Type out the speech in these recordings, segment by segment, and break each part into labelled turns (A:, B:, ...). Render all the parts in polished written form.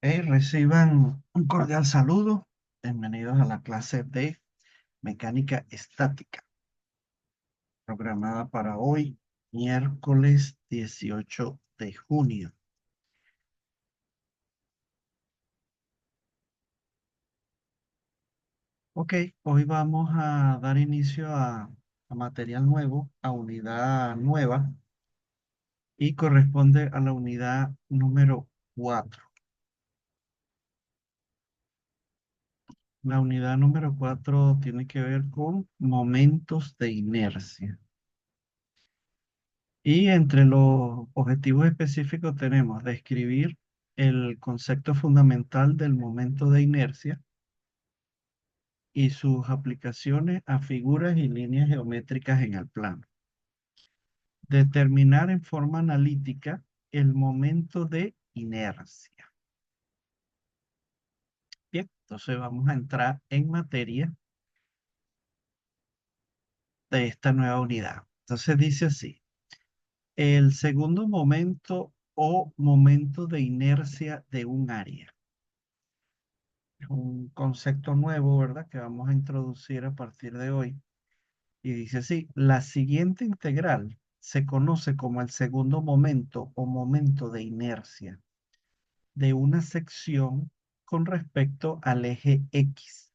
A: Reciban un cordial saludo. Bienvenidos a la clase de mecánica estática, programada para hoy, miércoles 18 de junio. Ok, hoy vamos a dar inicio a material nuevo, a unidad nueva, y corresponde a la unidad número 4. La unidad número 4 tiene que ver con momentos de inercia. Y entre los objetivos específicos tenemos describir el concepto fundamental del momento de inercia y sus aplicaciones a figuras y líneas geométricas en el plano. Determinar en forma analítica el momento de inercia. Bien, entonces vamos a entrar en materia de esta nueva unidad. Entonces dice así: el segundo momento o momento de inercia de un área. Es un concepto nuevo, ¿verdad? Que vamos a introducir a partir de hoy. Y dice así: la siguiente integral se conoce como el segundo momento o momento de inercia de una sección con respecto al eje X.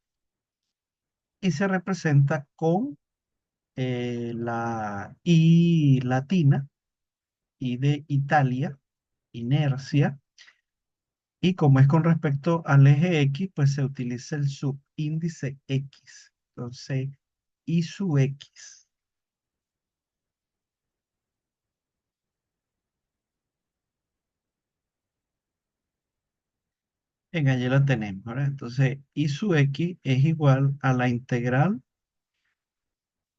A: Y se representa con la I latina, I de Italia, inercia. Y como es con respecto al eje X, pues se utiliza el subíndice X. Entonces, I sub X. En allí la tenemos, ¿verdad? Entonces, I sub X es igual a la integral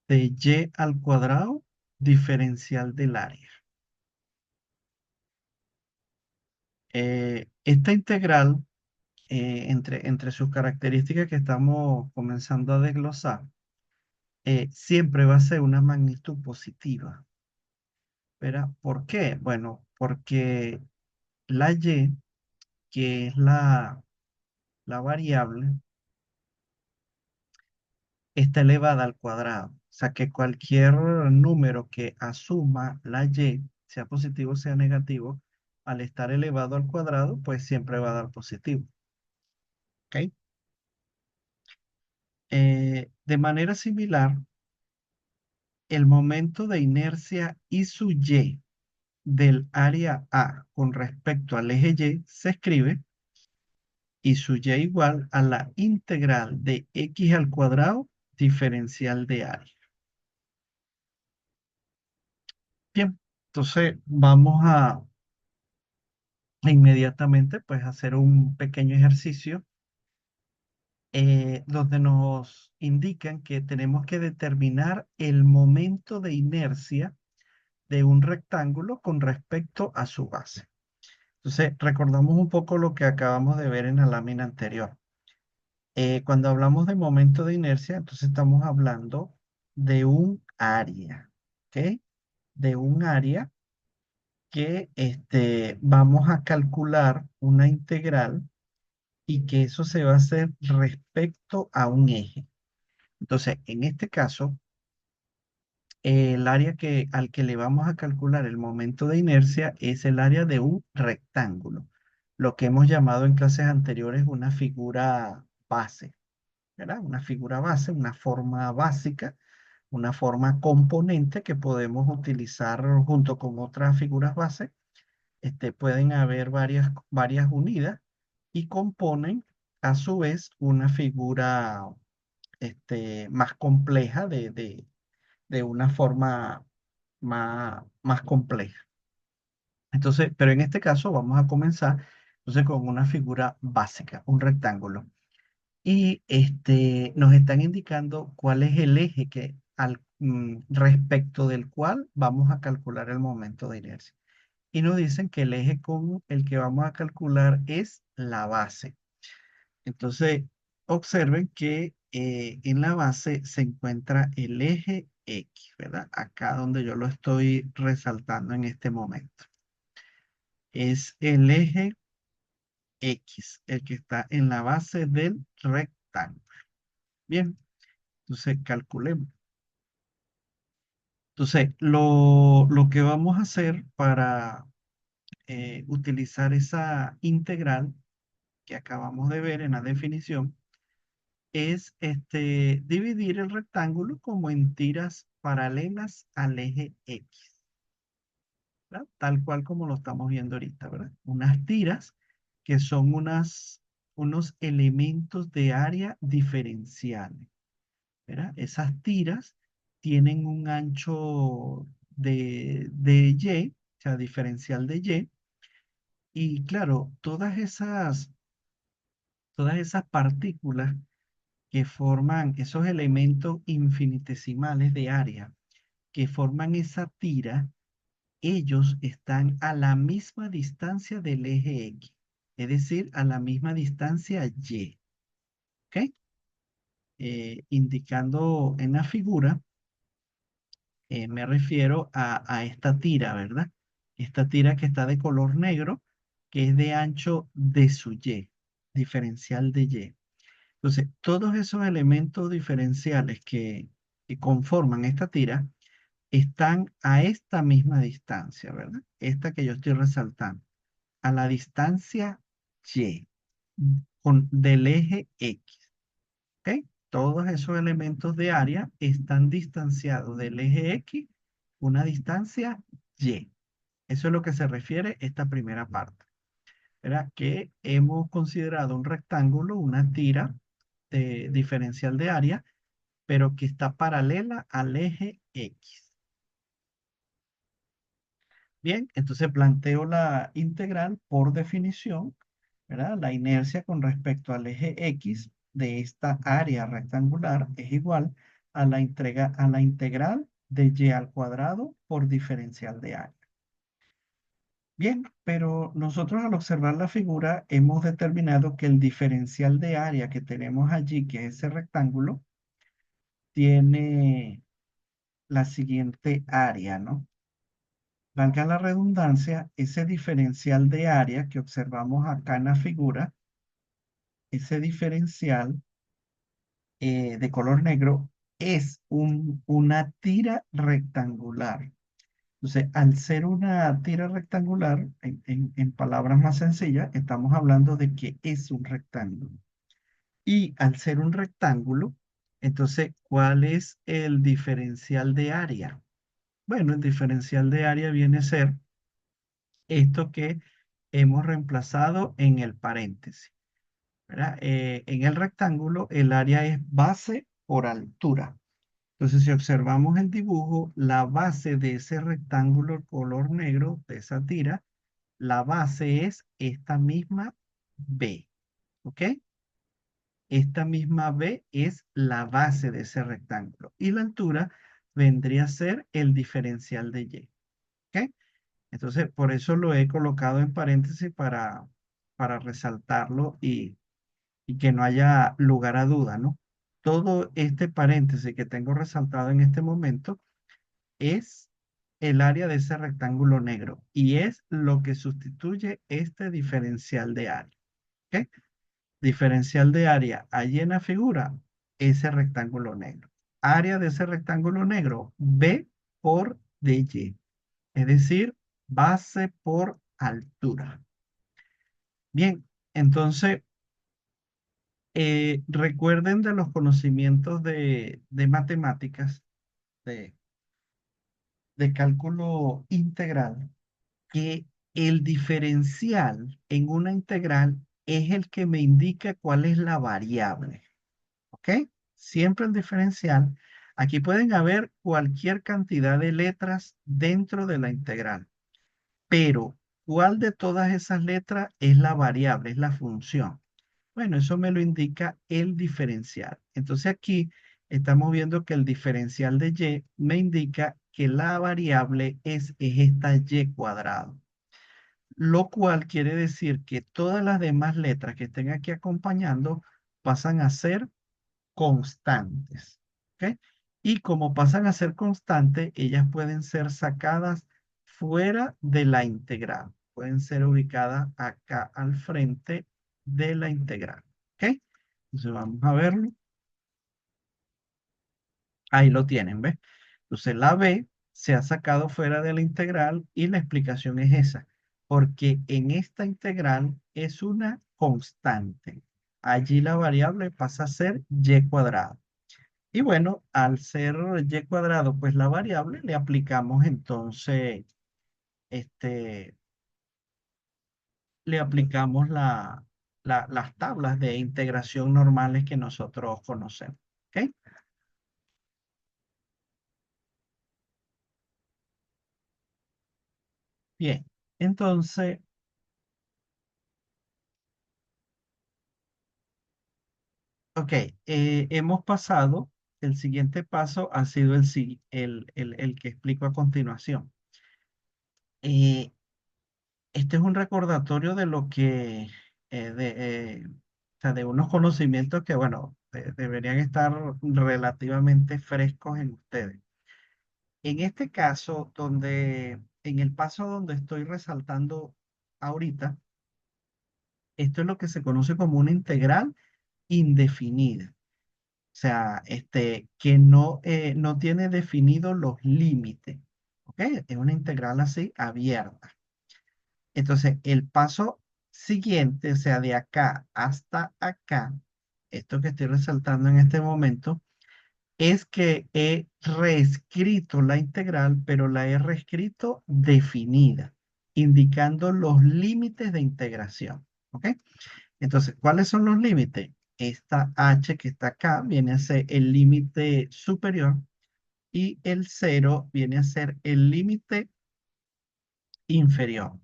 A: de Y al cuadrado diferencial del área. Esta integral, entre sus características que estamos comenzando a desglosar, siempre va a ser una magnitud positiva. ¿Verdad? ¿Por qué? Bueno, porque la Y, que es la variable, está elevada al cuadrado. O sea que cualquier número que asuma la Y, sea positivo o sea negativo, al estar elevado al cuadrado, pues siempre va a dar positivo. ¿Ok? De manera similar, el momento de inercia I sub Y del área A con respecto al eje Y se escribe I sub Y igual a la integral de X al cuadrado diferencial de área. Bien, entonces vamos a inmediatamente pues hacer un pequeño ejercicio donde nos indican que tenemos que determinar el momento de inercia de un rectángulo con respecto a su base. Entonces, recordamos un poco lo que acabamos de ver en la lámina anterior. Cuando hablamos de momento de inercia, entonces estamos hablando de un área, ¿ok? De un área que vamos a calcular una integral y que eso se va a hacer respecto a un eje. Entonces, en este caso, el área al que le vamos a calcular el momento de inercia es el área de un rectángulo, lo que hemos llamado en clases anteriores una figura base, ¿verdad? Una figura base, una forma básica, una forma componente que podemos utilizar junto con otras figuras base. Pueden haber varias unidas y componen a su vez una figura más compleja de una forma más compleja. Entonces, pero en este caso vamos a comenzar entonces con una figura básica, un rectángulo. Y nos están indicando cuál es el eje respecto del cual vamos a calcular el momento de inercia. Y nos dicen que el eje con el que vamos a calcular es la base. Entonces, observen que en la base se encuentra el eje X, ¿verdad? Acá donde yo lo estoy resaltando en este momento. Es el eje X, el que está en la base del rectángulo. Bien, entonces calculemos. Entonces, lo que vamos a hacer para utilizar esa integral que acabamos de ver en la definición es dividir el rectángulo como en tiras paralelas al eje X, ¿verdad? Tal cual como lo estamos viendo ahorita, ¿verdad? Unas tiras que son unos elementos de área diferenciales, ¿verdad? Esas tiras tienen un ancho de Y, o sea, diferencial de Y, y claro, todas esas partículas que forman esos elementos infinitesimales de área, que forman esa tira, ellos están a la misma distancia del eje X, es decir, a la misma distancia Y, ¿ok? Indicando en la figura, me refiero a esta tira, ¿verdad? Esta tira que está de color negro, que es de ancho de su Y, diferencial de Y. Entonces, todos esos elementos diferenciales que conforman esta tira están a esta misma distancia, ¿verdad? Esta que yo estoy resaltando, a la distancia Y del eje X, ¿ok? Todos esos elementos de área están distanciados del eje X una distancia Y. Eso es lo que se refiere esta primera parte, ¿verdad? Que hemos considerado un rectángulo, una tira de diferencial de área, pero que está paralela al eje X. Bien, entonces planteo la integral por definición, ¿verdad? La inercia con respecto al eje X de esta área rectangular es igual a la integral de y al cuadrado por diferencial de área. Bien, pero nosotros al observar la figura hemos determinado que el diferencial de área que tenemos allí, que es ese rectángulo, tiene la siguiente área, ¿no? Valga la redundancia, ese diferencial de área que observamos acá en la figura, ese diferencial de color negro es una tira rectangular. Entonces, al ser una tira rectangular, en palabras más sencillas, estamos hablando de que es un rectángulo. Y al ser un rectángulo, entonces, ¿cuál es el diferencial de área? Bueno, el diferencial de área viene a ser esto que hemos reemplazado en el paréntesis, ¿verdad? En el rectángulo, el área es base por altura. Entonces, si observamos el dibujo, la base de ese rectángulo color negro, de esa tira, la base es esta misma B, ¿ok? Esta misma B es la base de ese rectángulo. Y la altura vendría a ser el diferencial de Y, ¿ok? Entonces, por eso lo he colocado en paréntesis para resaltarlo y que no haya lugar a duda, ¿no? Todo este paréntesis que tengo resaltado en este momento es el área de ese rectángulo negro y es lo que sustituye este diferencial de área, ¿ok? Diferencial de área, allí en la figura, ese rectángulo negro. Área de ese rectángulo negro, B por DY, es decir, base por altura. Bien, entonces, recuerden de los conocimientos de matemáticas, de, de cálculo integral, que el diferencial en una integral es el que me indica cuál es la variable. ¿Ok? Siempre el diferencial. Aquí pueden haber cualquier cantidad de letras dentro de la integral, pero ¿cuál de todas esas letras es la variable, es la función? Bueno, eso me lo indica el diferencial. Entonces aquí estamos viendo que el diferencial de y me indica que la variable es esta y cuadrado, lo cual quiere decir que todas las demás letras que estén aquí acompañando pasan a ser constantes. ¿Ok? Y como pasan a ser constantes, ellas pueden ser sacadas fuera de la integral. Pueden ser ubicadas acá al frente de la integral. ¿Ok? Entonces vamos a verlo. Ahí lo tienen, ¿ves? Entonces la b se ha sacado fuera de la integral y la explicación es esa, porque en esta integral es una constante. Allí la variable pasa a ser y cuadrado. Y bueno, al ser y cuadrado, pues la variable le aplicamos entonces, este, le aplicamos las tablas de integración normales que nosotros conocemos. ¿Ok? Bien, entonces, ok, hemos pasado, el siguiente paso ha sido el que explico a continuación. Eh, este es un recordatorio de lo que, o sea, de unos conocimientos que, bueno, deberían estar relativamente frescos en ustedes. En este caso, en el paso donde estoy resaltando ahorita, esto es lo que se conoce como una integral indefinida. O sea, que no tiene definidos los límites. ¿Ok? Es una integral así abierta. Entonces, el paso siguiente, o sea, de acá hasta acá, esto que estoy resaltando en este momento, es que he reescrito la integral, pero la he reescrito definida, indicando los límites de integración. ¿Ok? Entonces, ¿cuáles son los límites? Esta h que está acá viene a ser el límite superior y el cero viene a ser el límite inferior.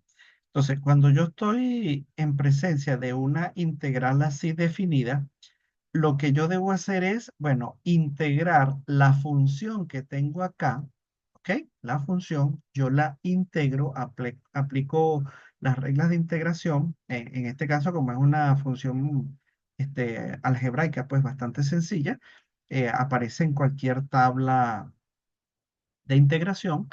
A: Entonces, cuando yo estoy en presencia de una integral así definida, lo que yo debo hacer es, bueno, integrar la función que tengo acá, ¿ok? La función, yo la integro, aplico las reglas de integración, en este caso, como es una función algebraica, pues bastante sencilla, aparece en cualquier tabla de integración.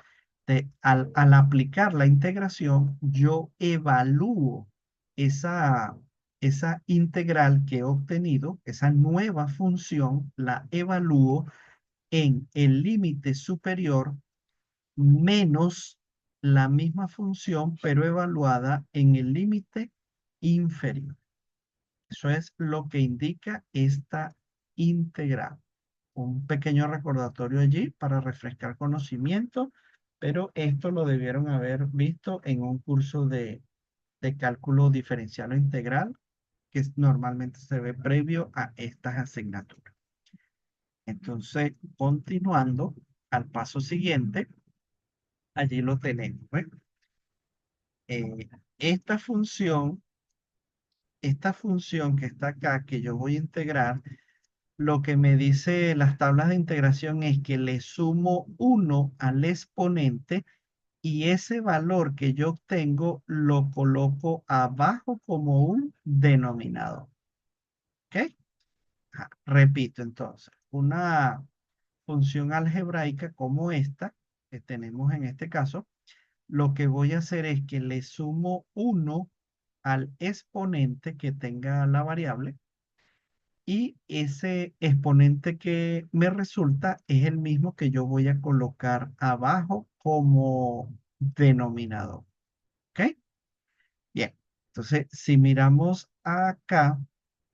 A: Al aplicar la integración, yo evalúo esa, esa integral que he obtenido, esa nueva función, la evalúo en el límite superior menos la misma función, pero evaluada en el límite inferior. Eso es lo que indica esta integral. Un pequeño recordatorio allí para refrescar conocimiento, pero esto lo debieron haber visto en un curso de cálculo diferencial o integral que normalmente se ve previo a estas asignaturas. Entonces, continuando al paso siguiente, allí lo tenemos. ¿Ves? Eh, esta función, esta función que está acá, que yo voy a integrar, lo que me dice las tablas de integración es que le sumo uno al exponente y ese valor que yo obtengo lo coloco abajo como un denominador. ¿Ok? Repito entonces, una función algebraica como esta que tenemos en este caso, lo que voy a hacer es que le sumo uno al exponente que tenga la variable y ese exponente que me resulta es el mismo que yo voy a colocar abajo como denominador. ¿Ok? Bien. Entonces, si miramos acá,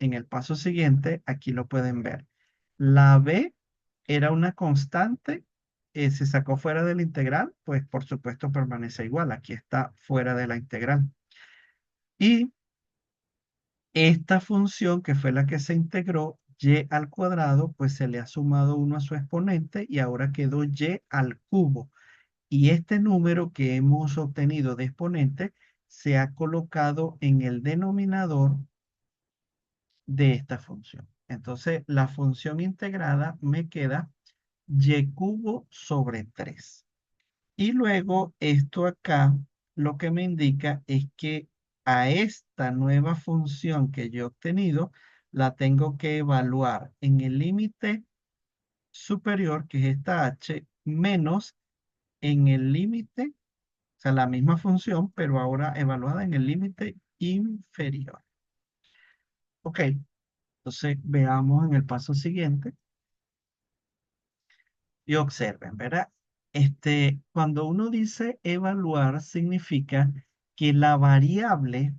A: en el paso siguiente, aquí lo pueden ver. La b era una constante, se sacó fuera de la integral, pues por supuesto permanece igual. Aquí está fuera de la integral. Y esta función, que fue la que se integró, y al cuadrado, pues se le ha sumado uno a su exponente y ahora quedó y al cubo. Y este número que hemos obtenido de exponente se ha colocado en el denominador de esta función. Entonces, la función integrada me queda y cubo sobre 3. Y luego esto acá lo que me indica es que a esta nueva función que yo he obtenido la tengo que evaluar en el límite superior, que es esta h, menos en el límite, o sea, la misma función, pero ahora evaluada en el límite inferior. Ok, entonces veamos en el paso siguiente y observen, ¿verdad? Cuando uno dice evaluar, significa que la variable,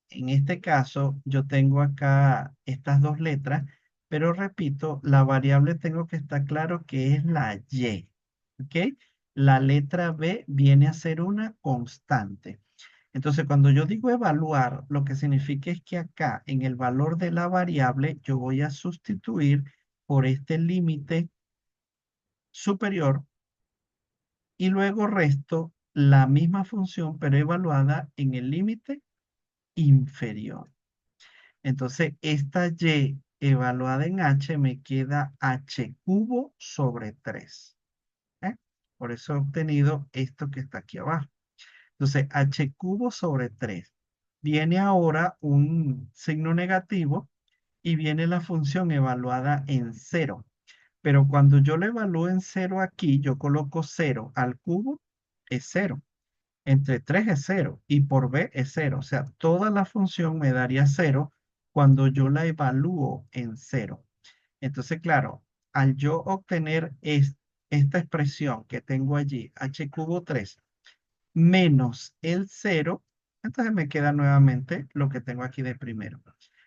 A: en este caso, yo tengo acá estas dos letras, pero repito, la variable tengo que estar claro que es la Y, ¿ok? La letra B viene a ser una constante. Entonces, cuando yo digo evaluar, lo que significa es que acá en el valor de la variable yo voy a sustituir por este límite superior y luego resto la misma función, pero evaluada en el límite inferior. Entonces, esta y evaluada en h me queda h cubo sobre 3. ¿Eh? Por eso he obtenido esto que está aquí abajo. Entonces, h cubo sobre 3. Viene ahora un signo negativo y viene la función evaluada en cero. Pero cuando yo la evalúo en cero aquí, yo coloco cero al cubo, es cero. Entre 3 es cero y por b es cero. O sea, toda la función me daría cero cuando yo la evalúo en cero. Entonces, claro, al yo obtener esta expresión que tengo allí, h cubo 3 menos el cero, entonces me queda nuevamente lo que tengo aquí de primero.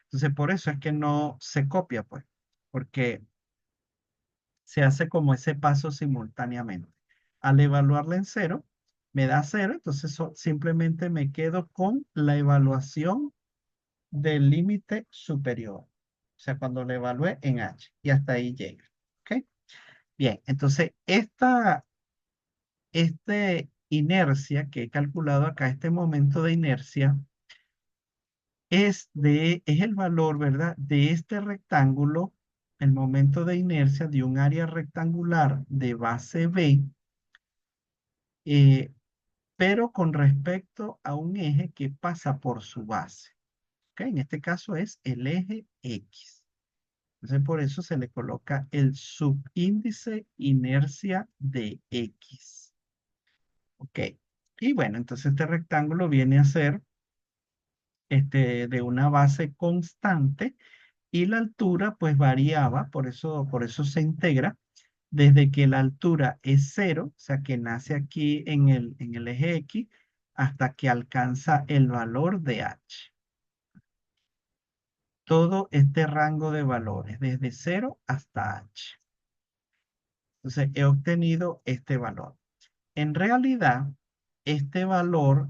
A: Entonces, por eso es que no se copia, pues, porque se hace como ese paso simultáneamente. Al evaluarla en cero, me da cero, entonces simplemente me quedo con la evaluación del límite superior. O sea, cuando la evalué en h y hasta ahí llega. ¿Ok? Bien, entonces este inercia que he calculado acá, este momento de inercia, es el valor, ¿verdad? De este rectángulo, el momento de inercia de un área rectangular de base B, eh, pero con respecto a un eje que pasa por su base. ¿Ok? En este caso es el eje X. Entonces por eso se le coloca el subíndice inercia de X. ¿Ok? Y bueno, entonces este rectángulo viene a ser de una base constante y la altura pues variaba, por eso se integra desde que la altura es cero, o sea que nace aquí en el eje X, hasta que alcanza el valor de h. Todo este rango de valores, desde cero hasta h. Entonces he obtenido este valor. En realidad, este valor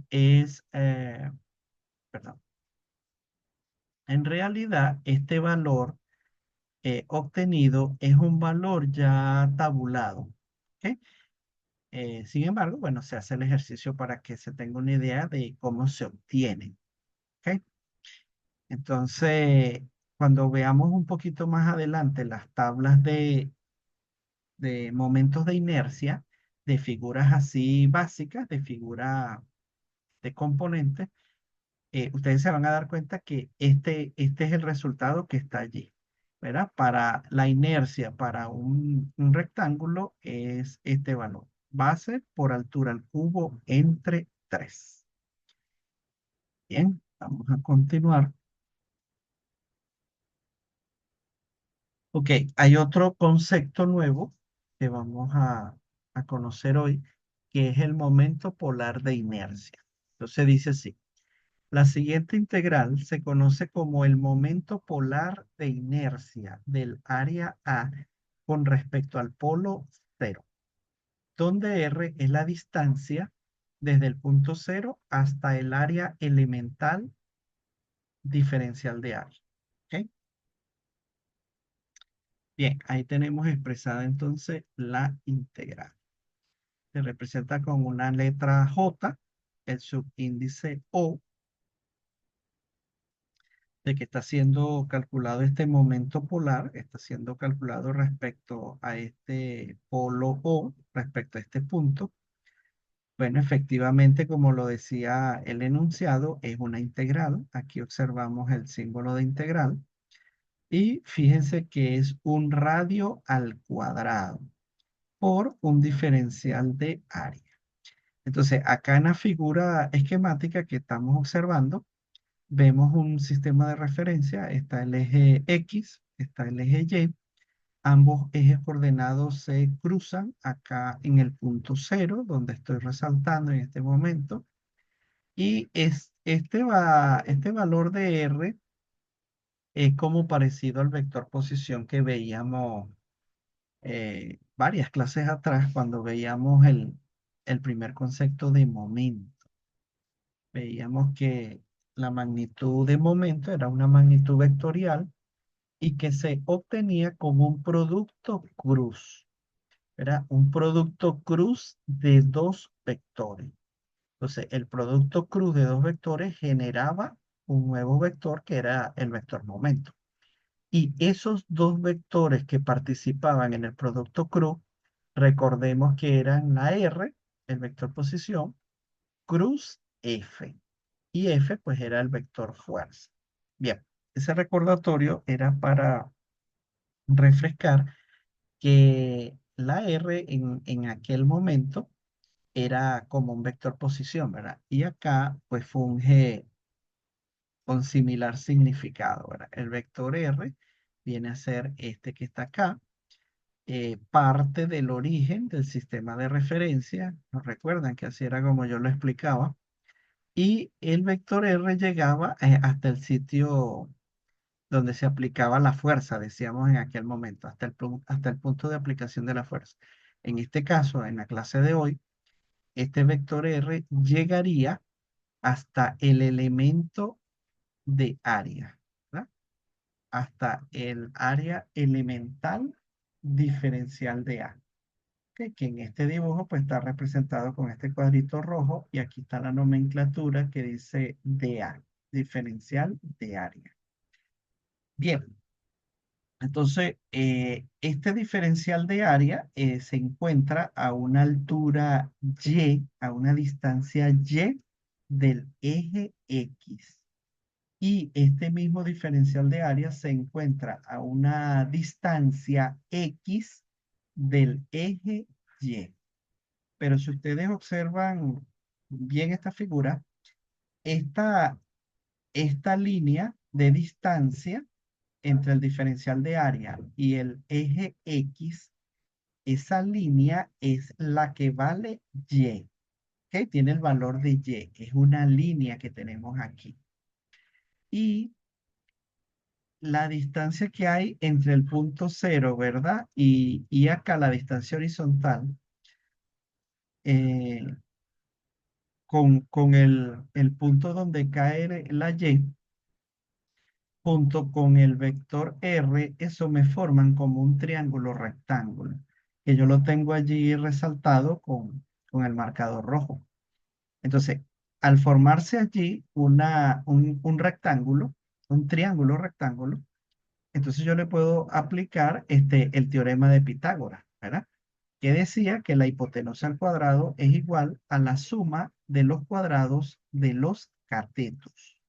A: perdón, en realidad este valor obtenido es un valor ya tabulado. ¿Ok? Sin embargo, bueno, se hace el ejercicio para que se tenga una idea de cómo se obtiene. ¿Ok? Entonces, cuando veamos un poquito más adelante las tablas de momentos de inercia, de figuras así básicas, de figuras de componentes, ustedes se van a dar cuenta que este es el resultado que está allí. ¿Verdad? Para la inercia, para un rectángulo, es este valor. Base por altura al cubo entre 3. Bien, vamos a continuar. Ok, hay otro concepto nuevo que vamos a conocer hoy, que es el momento polar de inercia. Entonces dice así. La siguiente integral se conoce como el momento polar de inercia del área A con respecto al polo cero, donde R es la distancia desde el punto cero hasta el área elemental diferencial de área. ¿Ok? Bien, ahí tenemos expresada entonces la integral. Se representa con una letra J, el subíndice O, de que está siendo calculado este momento polar, está siendo calculado respecto a este polo O, respecto a este punto. Bueno, efectivamente, como lo decía el enunciado, es una integral. Aquí observamos el símbolo de integral. Y fíjense que es un radio al cuadrado por un diferencial de área. Entonces, acá en la figura esquemática que estamos observando, vemos un sistema de referencia, está el eje X, está el eje Y, ambos ejes coordenados se cruzan acá en el punto cero, donde estoy resaltando en este momento, y este valor de R es como parecido al vector posición que veíamos varias clases atrás cuando veíamos el primer concepto de momento. Veíamos que la magnitud de momento era una magnitud vectorial y que se obtenía como un producto cruz. Era un producto cruz de dos vectores. Entonces, el producto cruz de dos vectores generaba un nuevo vector que era el vector momento. Y esos dos vectores que participaban en el producto cruz, recordemos que eran la R, el vector posición, cruz F. Y F pues era el vector fuerza. Bien, ese recordatorio era para refrescar que la R en aquel momento era como un vector posición, ¿verdad? Y acá pues funge con similar significado, ¿verdad? El vector R viene a ser este que está acá, parte del origen del sistema de referencia. ¿Nos recuerdan que así era como yo lo explicaba? Y el vector R llegaba hasta el sitio donde se aplicaba la fuerza, decíamos en aquel momento, hasta el punto de aplicación de la fuerza. En este caso, en la clase de hoy, este vector R llegaría hasta el elemento de área, ¿verdad? Hasta el área elemental diferencial de A, que en este dibujo pues está representado con este cuadrito rojo y aquí está la nomenclatura que dice DA, diferencial de área. Bien, entonces este diferencial de área se encuentra a una altura Y, a una distancia Y del eje X. Y este mismo diferencial de área se encuentra a una distancia X del eje Y. Pero si ustedes observan bien esta figura, esta, esta línea de distancia entre el diferencial de área y el eje X, esa línea es la que vale Y, ¿ok? Tiene el valor de Y, es una línea que tenemos aquí. Y la distancia que hay entre el punto cero, ¿verdad? Y acá la distancia horizontal, eh, con el punto donde cae la Y, junto con el vector R, eso me forman como un triángulo rectángulo, que yo lo tengo allí resaltado con el marcador rojo. Entonces, al formarse allí un rectángulo, un triángulo rectángulo, entonces yo le puedo aplicar el teorema de Pitágoras, ¿verdad? Que decía que la hipotenusa al cuadrado es igual a la suma de los cuadrados de los catetos.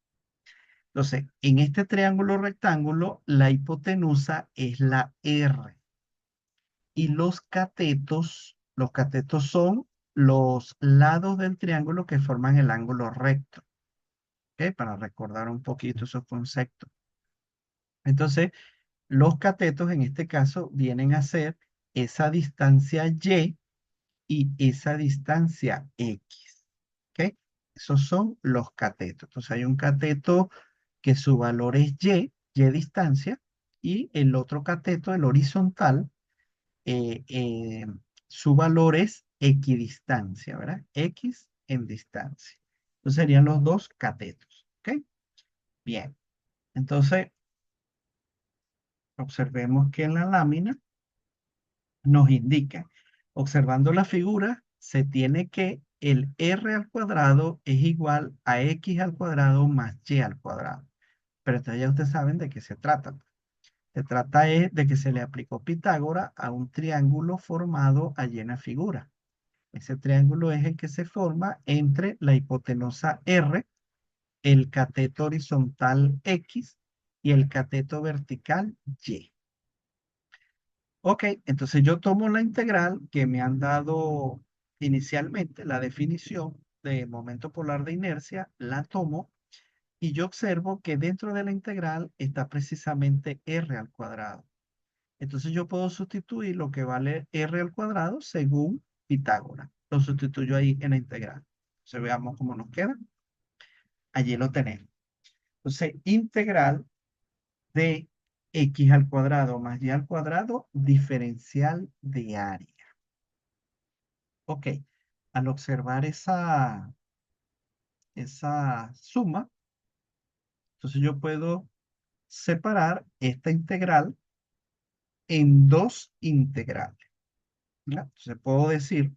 A: Entonces, en este triángulo rectángulo, la hipotenusa es la R. Y los catetos son los lados del triángulo que forman el ángulo recto. ¿Ok? Para recordar un poquito esos conceptos. Entonces, los catetos en este caso vienen a ser esa distancia Y y esa distancia X. ¿Ok? Esos son los catetos. Entonces hay un cateto que su valor es Y distancia, y el otro cateto, el horizontal, eh, eh, su valor es equidistancia, ¿verdad? X en distancia. Entonces serían los dos catetos. ¿Ok? Bien. Entonces, observemos que en la lámina nos indica, observando la figura, se tiene que el R al cuadrado es igual a X al cuadrado más Y al cuadrado. Pero entonces ya ustedes saben de qué se trata. Se trata es de que se le aplicó Pitágoras a un triángulo formado allí en la figura. Ese triángulo es el que se forma entre la hipotenusa R, el cateto horizontal X y el cateto vertical Y. Ok, entonces yo tomo la integral que me han dado inicialmente, la definición de momento polar de inercia, la tomo Y yo observo que dentro de la integral está precisamente r al cuadrado. Entonces yo puedo sustituir lo que vale r al cuadrado según Pitágoras. Lo sustituyo ahí en la integral. Entonces veamos cómo nos queda. Allí lo tenemos. Entonces, integral de x al cuadrado más y al cuadrado, diferencial de área. Ok, al observar esa suma, entonces yo puedo separar esta integral en dos integrales. ¿Ya? Entonces puedo decir,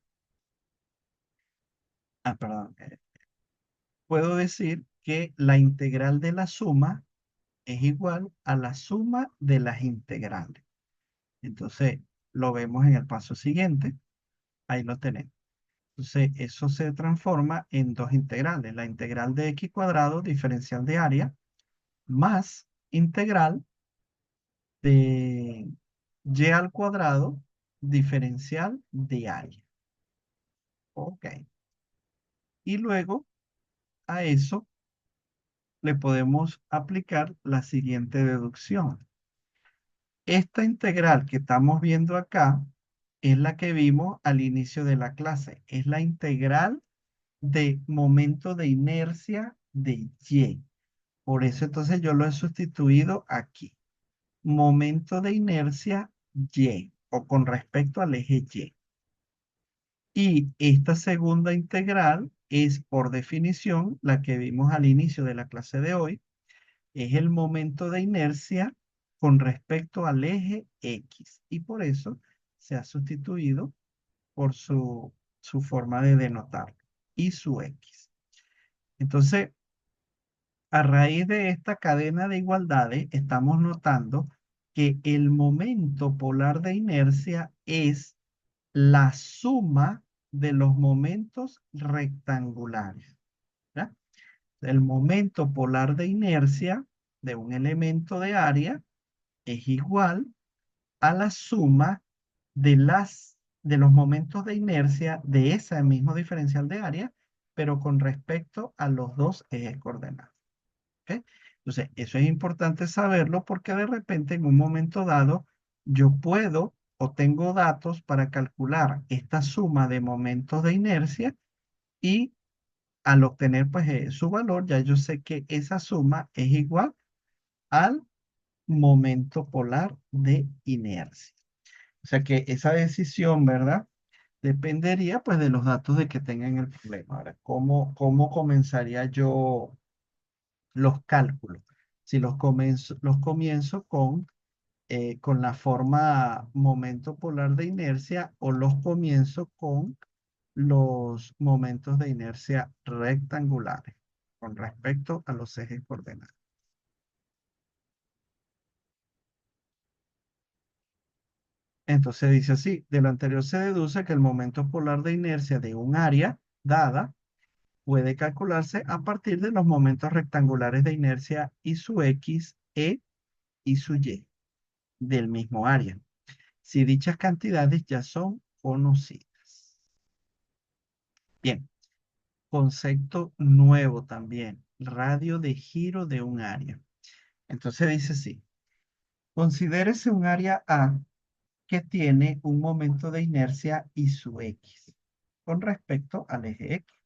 A: perdón, puedo decir que la integral de la suma es igual a la suma de las integrales. Entonces lo vemos en el paso siguiente. Ahí lo tenemos. Entonces, eso se transforma en dos integrales. La integral de x cuadrado, diferencial de área, más integral de y al cuadrado, diferencial de área. Ok. Y luego a eso le podemos aplicar la siguiente deducción. Esta integral que estamos viendo acá es la que vimos al inicio de la clase. Es la integral de momento de inercia de y. Por eso entonces yo lo he sustituido aquí. Momento de inercia y, o con respecto al eje y. Y esta segunda integral es por definición la que vimos al inicio de la clase de hoy. Es el momento de inercia con respecto al eje X. Y por eso se ha sustituido por su forma de denotarlo y su X. Entonces, a raíz de esta cadena de igualdades, estamos notando que el momento polar de inercia es la suma de los momentos rectangulares. ¿Ya? El momento polar de inercia de un elemento de área es igual a la suma de los momentos de inercia de ese mismo diferencial de área, pero con respecto a los dos ejes coordenados. ¿Ok? Entonces, eso es importante saberlo porque de repente en un momento dado yo puedo o tengo datos para calcular esta suma de momentos de inercia y al obtener pues su valor ya yo sé que esa suma es igual al momento polar de inercia. O sea que esa decisión, ¿verdad? Dependería pues de los datos de que tengan el problema. Ahora, ¿cómo comenzaría yo los cálculos? Si los comienzo con la forma momento polar de inercia o los comienzo con los momentos de inercia rectangulares con respecto a los ejes coordenados. Entonces dice así, de lo anterior se deduce que el momento polar de inercia de un área dada puede calcularse a partir de los momentos rectangulares de inercia y su X, E y su Y del mismo área, si dichas cantidades ya son conocidas. Bien, concepto nuevo también, radio de giro de un área. Entonces dice así, considérese un área A que tiene un momento de inercia y su X con respecto al eje X.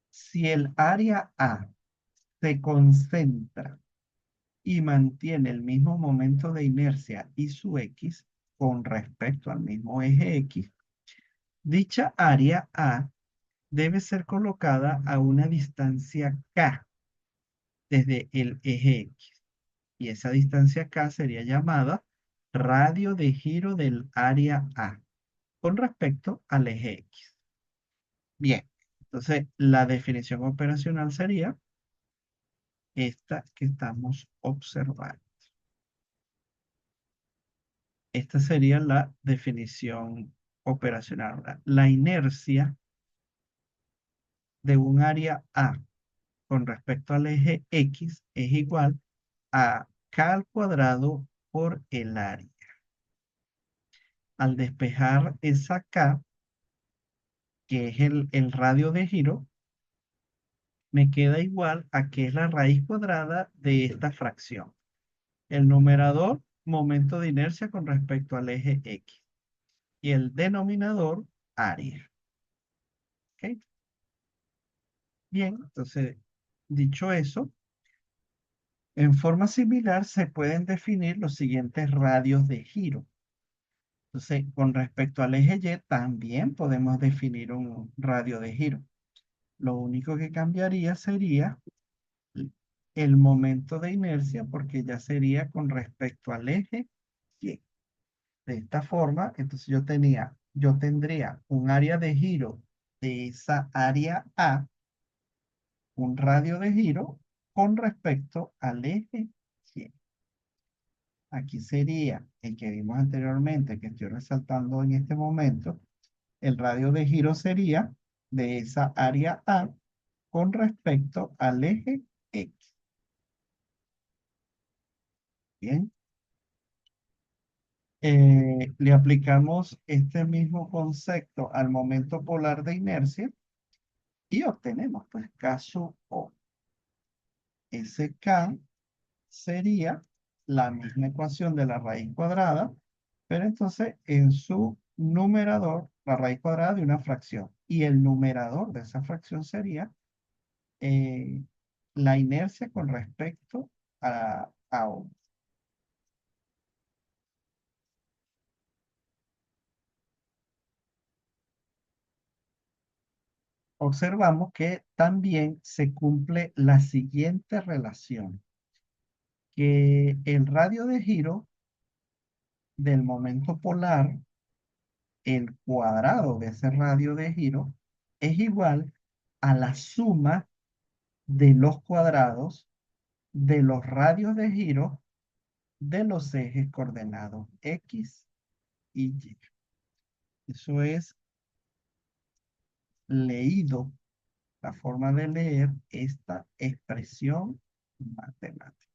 A: Si el área A se concentra y mantiene el mismo momento de inercia y su X con respecto al mismo eje X, dicha área A debe ser colocada a una distancia K desde el eje X. Y esa distancia K sería llamada radio de giro del área A con respecto al eje X. Bien, entonces la definición operacional sería esta que estamos observando. Esta sería la definición operacional. ¿Verdad? La inercia de un área A con respecto al eje X es igual a K al cuadrado por el área. Al despejar esa K, que es el radio de giro, me queda igual a que es la raíz cuadrada de esta fracción. El numerador, momento de inercia con respecto al eje X. Y el denominador, área. ¿Ok? Bien, entonces, dicho eso, en forma similar se pueden definir los siguientes radios de giro. Entonces, con respecto al eje Y, también podemos definir un radio de giro. Lo único que cambiaría sería el momento de inercia, porque ya sería con respecto al eje Y. De esta forma, entonces yo tendría un área de giro de esa área A, un radio de giro con respecto al eje Y. Aquí sería el que vimos anteriormente, que estoy resaltando en este momento. El radio de giro sería de esa área A con respecto al eje X. Bien. Le aplicamos este mismo concepto al momento polar de inercia y obtenemos, pues, K sub O. SK sería la misma ecuación de la raíz cuadrada, pero entonces en su numerador, la raíz cuadrada de una fracción. Y el numerador de esa fracción sería eh, la inercia con respecto a O. Observamos que también se cumple la siguiente relación, que el radio de giro del momento polar, el cuadrado de ese radio de giro, es igual a la suma de los cuadrados de los radios de giro de los ejes coordenados X y Y. Eso es leído, la forma de leer esta expresión matemática.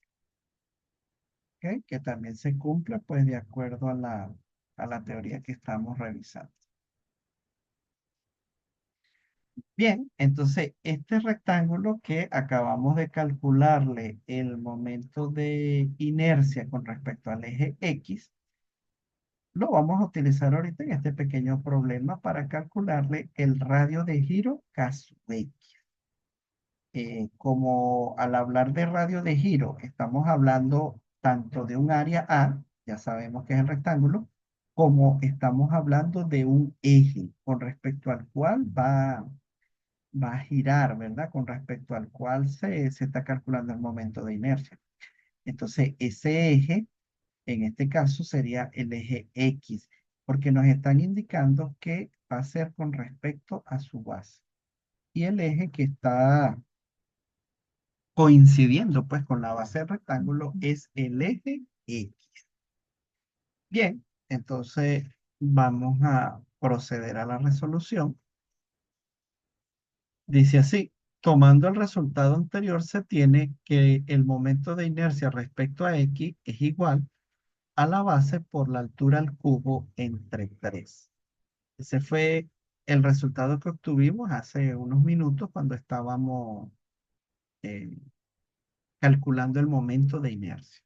A: ¿Ok? Que también se cumple pues de acuerdo a la teoría que estamos revisando. Bien, entonces este rectángulo que acabamos de calcularle el momento de inercia con respecto al eje X, lo vamos a utilizar ahorita en este pequeño problema para calcularle el radio de giro K sub X. Como al hablar de radio de giro, estamos hablando tanto de un área A, ya sabemos que es el rectángulo, como estamos hablando de un eje con respecto al cual va a girar, ¿verdad? Con respecto al cual se está calculando el momento de inercia. Entonces, ese eje, en este caso, sería el eje X, porque nos están indicando que va a ser con respecto a su base. Y el eje que está coincidiendo pues con la base del rectángulo es el eje X. Bien, entonces vamos a proceder a la resolución. Dice así, tomando el resultado anterior se tiene que el momento de inercia respecto a X es igual a la base por la altura al cubo entre 3. Ese fue el resultado que obtuvimos hace unos minutos cuando estábamos eh, calculando el momento de inercia.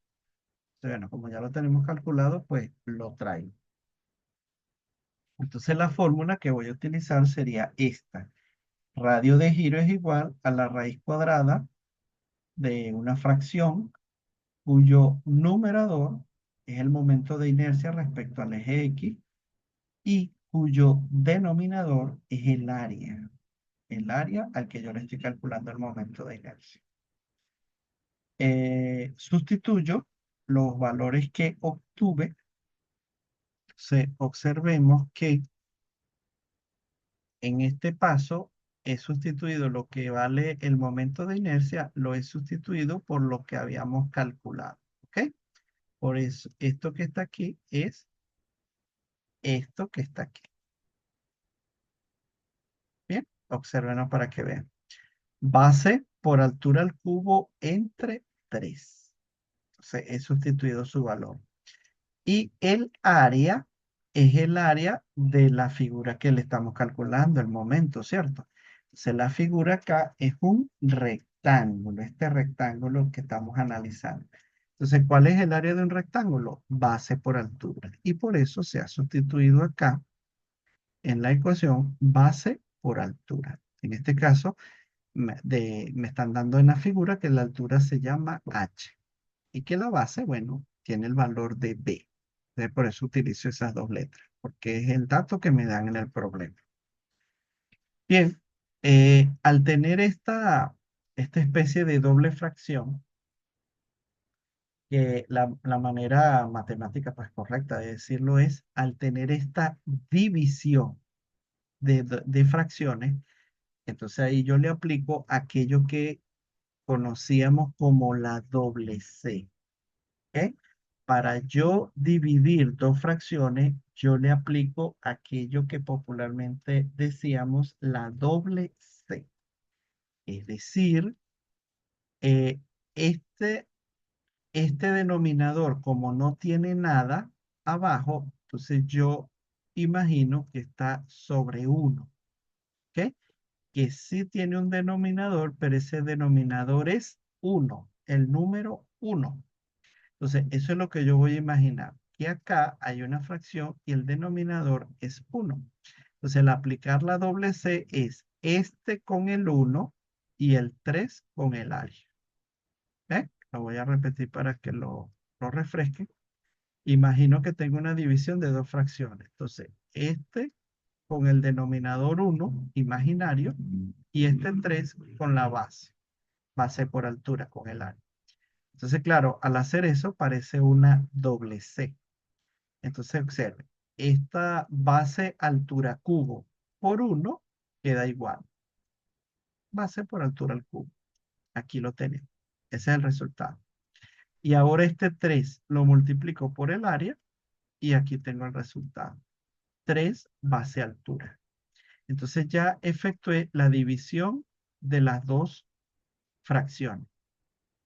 A: Bueno, como ya lo tenemos calculado, pues lo traigo. Entonces la fórmula que voy a utilizar sería esta. Radio de giro es igual a la raíz cuadrada de una fracción cuyo numerador es el momento de inercia respecto al eje X y cuyo denominador es el área al que yo le estoy calculando el momento de inercia. Sustituyo los valores que obtuve. Observemos que en este paso he sustituido lo que vale el momento de inercia, lo he sustituido por lo que habíamos calculado. ¿Ok? Por eso, esto que está aquí es esto que está aquí. Bien, obsérvenos para que vean. Base por altura al cubo entre 3. Entonces, he sustituido su valor. Y el área es el área de la figura que le estamos calculando, el momento, ¿cierto? Entonces, la figura acá es un rectángulo, este rectángulo que estamos analizando. Entonces, ¿cuál es el área de un rectángulo? Base por altura. Y por eso se ha sustituido acá en la ecuación base por altura. En este caso, me están dando en la figura que la altura se llama h y que la base, bueno, tiene el valor de b. Entonces, por eso utilizo esas dos letras, porque es el dato que me dan en el problema. Bien, al tener esta especie de doble fracción, que la manera matemática pues, correcta de decirlo es, al tener esta división de fracciones, entonces ahí yo le aplico aquello que conocíamos como la doble C. ¿Ok? Para yo dividir dos fracciones, yo le aplico aquello que popularmente decíamos la doble C. Es decir, eh, este, este denominador, como no tiene nada abajo, entonces yo imagino que está sobre 1. ¿Ok? Que sí tiene un denominador, pero ese denominador es 1, el número 1. Entonces, eso es lo que yo voy a imaginar, que acá hay una fracción y el denominador es 1. Entonces, el aplicar la doble C es este con el 1 y el 3 con el área. ¿Eh? Lo voy a repetir para que lo refresque. Imagino que tengo una división de dos fracciones. Entonces, este con el denominador 1 imaginario y este 3 con la base por altura con el área. Entonces, claro, al hacer eso parece una doble C. Entonces, observe, esta base altura cubo por 1 queda igual. Base por altura al cubo. Aquí lo tenemos. Ese es el resultado. Y ahora este 3 lo multiplico por el área y aquí tengo el resultado. 3 base altura. Entonces ya efectué la división de las dos fracciones.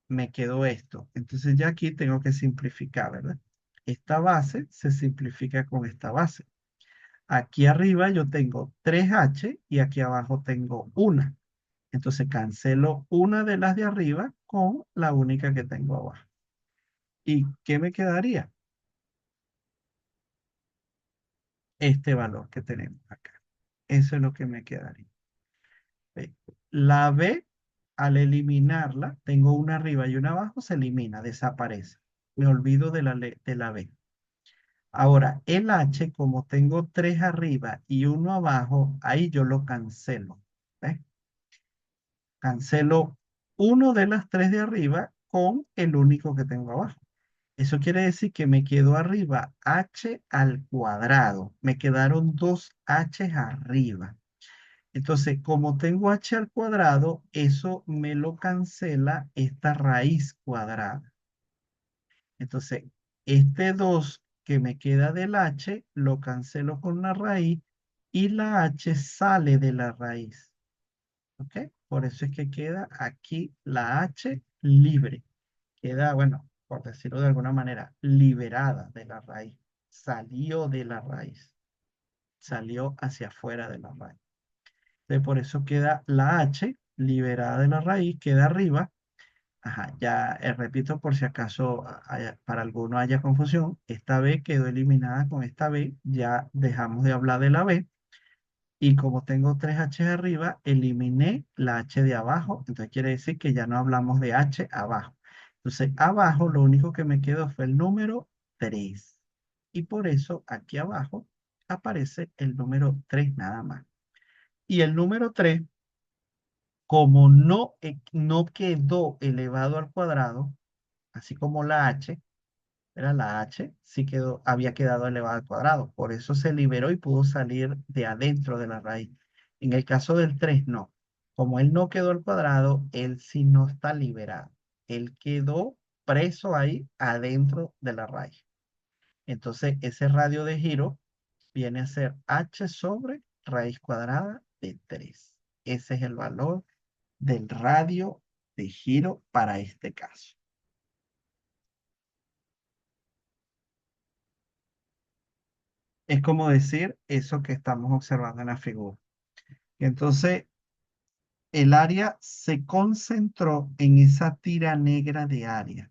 A: Me quedó esto. Entonces ya aquí tengo que simplificar, ¿verdad? Esta base se simplifica con esta base. Aquí arriba yo tengo 3h y aquí abajo tengo una. Entonces cancelo una de las de arriba con la única que tengo abajo. ¿Y qué me quedaría? Este valor que tenemos acá. Eso es lo que me quedaría. ¿Ve? La B, al eliminarla, tengo una arriba y una abajo, se elimina, desaparece. Me olvido de la B. Ahora, el H, como tengo tres arriba y uno abajo, ahí yo lo cancelo. ¿Ves? Cancelo uno de las tres de arriba con el único que tengo abajo. Eso quiere decir que me quedó arriba h al cuadrado. Me quedaron dos h arriba. Entonces, como tengo h al cuadrado, eso me lo cancela esta raíz cuadrada. Entonces, este 2 que me queda del h, lo cancelo con la raíz y la h sale de la raíz. ¿Ok? Por eso es que queda aquí la h libre. Queda, bueno, por decirlo de alguna manera, liberada de la raíz. Salió de la raíz. Salió hacia afuera de la raíz. Entonces, por eso queda la h liberada de la raíz, queda arriba. Ajá, ya repito por si acaso para alguno haya confusión, esta B quedó eliminada con esta B, ya dejamos de hablar de la B y como tengo tres H arriba, eliminé la H de abajo, entonces quiere decir que ya no hablamos de H abajo. Entonces abajo lo único que me quedó fue el número 3 y por eso aquí abajo aparece el número 3 nada más. Y el número 3 como no quedó elevado al cuadrado, así como la h, era la h, sí había quedado elevada al cuadrado. Por eso se liberó y pudo salir de adentro de la raíz. En el caso del 3 no. Como él no quedó al cuadrado, él sí no está liberado. Él quedó preso ahí adentro de la raíz. Entonces, ese radio de giro viene a ser h sobre raíz cuadrada de 3. Ese es el valor del radio de giro para este caso. Es como decir eso que estamos observando en la figura. Y entonces, el área se concentró en esa tira negra de área.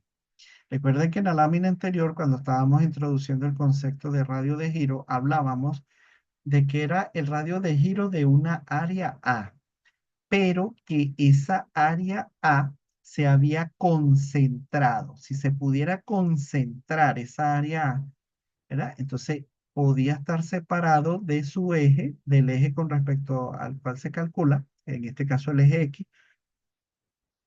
A: Recuerden que en la lámina anterior, cuando estábamos introduciendo el concepto de radio de giro, hablábamos de que era el radio de giro de una área A, pero que esa área A se había concentrado. Si se pudiera concentrar esa área A, ¿verdad? Entonces podía estar separado de su eje, del eje con respecto al cual se calcula, en este caso el eje X,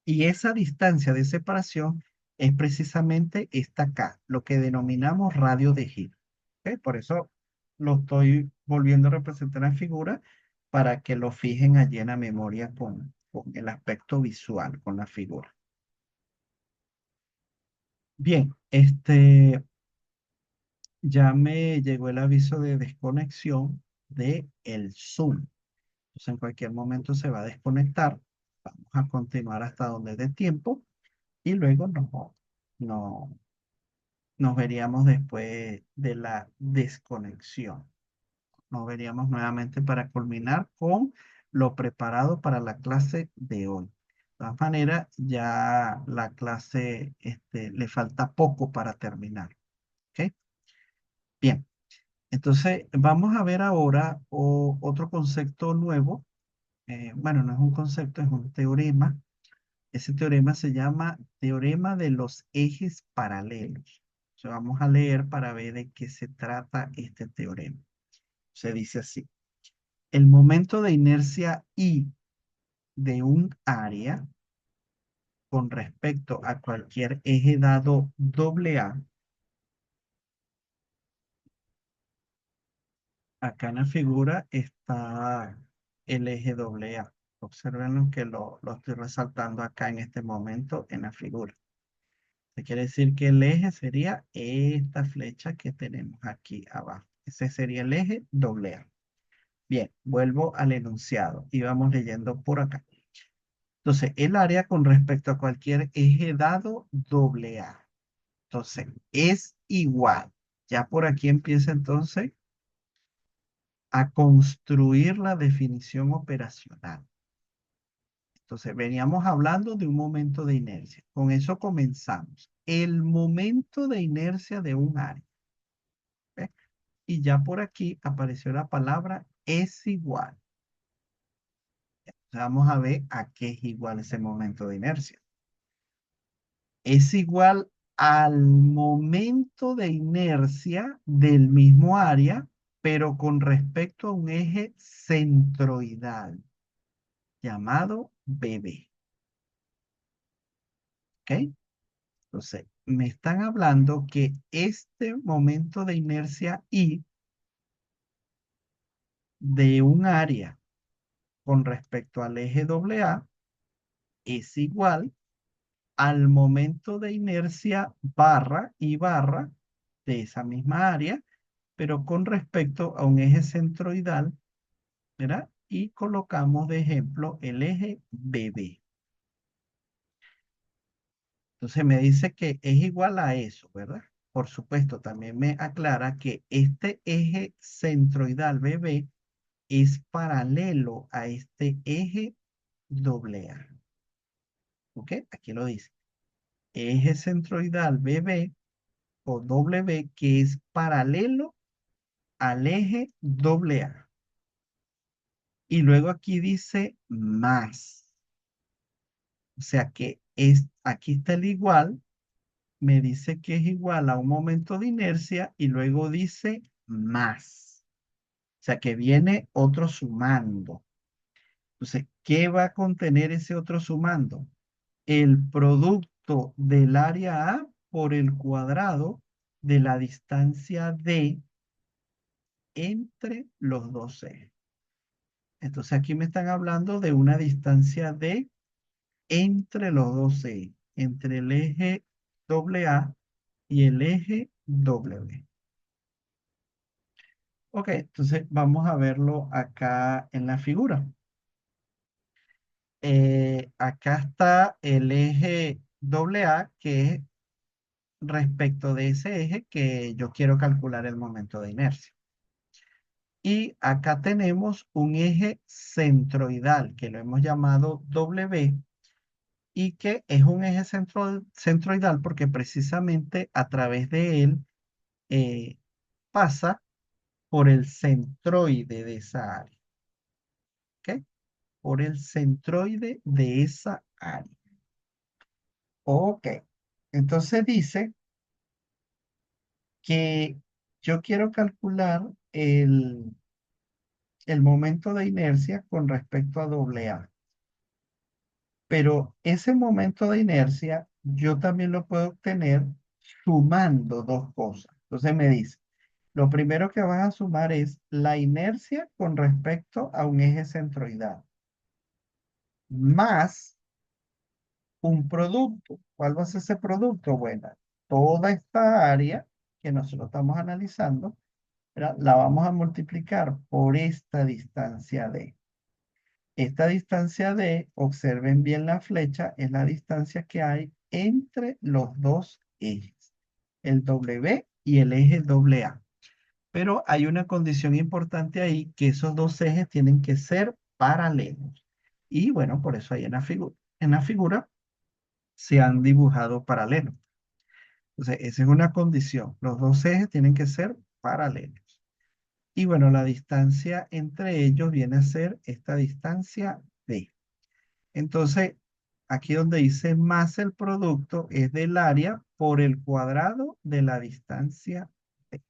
A: y esa distancia de separación es precisamente esta acá, lo que denominamos radio de giro. ¿Ok? Por eso lo estoy volviendo a representar en figura para que lo fijen allí en la memoria con el aspecto visual, con la figura. Bien, ya me llegó el aviso de desconexión de el Zoom. Entonces en cualquier momento se va a desconectar. Vamos a continuar hasta donde dé tiempo y luego no, nos veríamos después de la desconexión. Nos veríamos nuevamente para culminar con lo preparado para la clase de hoy. De todas maneras, ya la clase le falta poco para terminar. ¿Ok? Bien, entonces vamos a ver ahora otro concepto nuevo. Bueno, no es un concepto, es un teorema. Ese teorema se llama teorema de los ejes paralelos. Vamos a leer para ver de qué se trata este teorema. Se dice así. El momento de inercia I de un área con respecto a cualquier eje dado AA, acá en la figura está el eje AA. Observen lo que lo estoy resaltando acá en este momento en la figura. Esto quiere decir que el eje sería esta flecha que tenemos aquí abajo. Ese sería el eje AA. Bien, vuelvo al enunciado y vamos leyendo por acá. Entonces, el área con respecto a cualquier eje dado AA. Entonces, es igual. Ya por aquí empieza entonces a construir la definición operacional. Entonces, veníamos hablando de un momento de inercia. Con eso comenzamos. El momento de inercia de un área. ¿Ve? Y ya por aquí apareció la palabra es igual. Vamos a ver a qué es igual ese momento de inercia. Es igual al momento de inercia del mismo área, pero con respecto a un eje centroidal llamado BB. ¿Ok? Entonces, me están hablando que este momento de inercia I de un área con respecto al eje AA es igual al momento de inercia barra y barra de esa misma área, pero con respecto a un eje centroidal, ¿verdad? Y colocamos de ejemplo el eje BB. Entonces me dice que es igual a eso, ¿verdad? Por supuesto, también me aclara que este eje centroidal BB es paralelo a este eje AA. ¿Ok? Aquí lo dice. Eje centroidal BB o W que es paralelo al eje AA. Y luego aquí dice más. O sea que aquí está el igual, me dice que es igual a un momento de inercia y luego dice más. O sea que viene otro sumando. Entonces, ¿qué va a contener ese otro sumando? El producto del área A por el cuadrado de la distancia D entre los dos ejes. Entonces aquí me están hablando de una distancia D entre los dos ejes, entre el eje AA y el eje W. Ok, entonces vamos a verlo acá en la figura. Acá está el eje AA, que es respecto de ese eje que yo quiero calcular el momento de inercia. Y acá tenemos un eje centroidal que lo hemos llamado W y que es un eje centroidal porque precisamente a través de él eh, pasa por el centroide de esa área. ¿Ok? Por el centroide de esa área. Ok. Entonces dice que yo quiero calcular el momento de inercia con respecto a doble A. Pero ese momento de inercia yo también lo puedo obtener sumando dos cosas. Entonces me dice, lo primero que vas a sumar es la inercia con respecto a un eje centroidal, más un producto. ¿Cuál va a ser ese producto? Bueno, toda esta área que nosotros estamos analizando, ¿verdad? La vamos a multiplicar por esta distancia D. Esta distancia D, observen bien la flecha, es la distancia que hay entre los dos ejes, el W y el eje AA. Pero hay una condición importante ahí, que esos dos ejes tienen que ser paralelos. Y bueno, por eso ahí en la figura se han dibujado paralelos. Entonces, esa es una condición. Los dos ejes tienen que ser paralelos. Y bueno, la distancia entre ellos viene a ser esta distancia D. Entonces, aquí donde dice más el producto es del área por el cuadrado de la distancia D.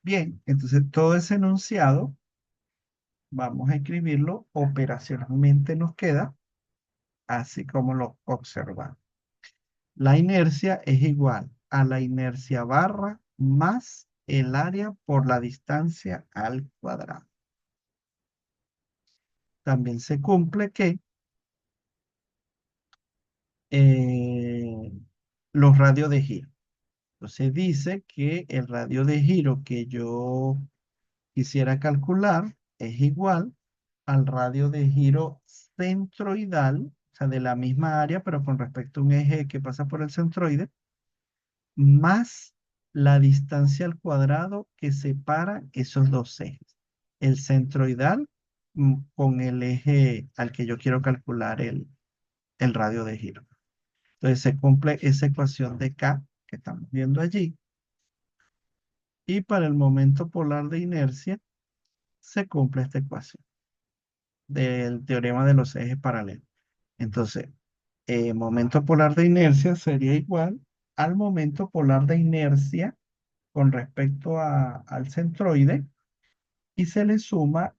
A: Bien, entonces todo ese enunciado, vamos a escribirlo operacionalmente nos queda así como lo observamos. La inercia es igual a la inercia barra más el área por la distancia al cuadrado. También se cumple que eh, los radios de giro. Entonces dice que el radio de giro que yo quisiera calcular es igual al radio de giro centroidal, o sea, de la misma área, pero con respecto a un eje que pasa por el centroide, más la distancia al cuadrado que separa esos dos ejes. El centroidal con el eje al que yo quiero calcular el radio de giro. Entonces se cumple esa ecuación de K que estamos viendo allí. Y para el momento polar de inercia se cumple esta ecuación del teorema de los ejes paralelos. Entonces, momento polar de inercia sería igual al momento polar de inercia con respecto al centroide y se le suma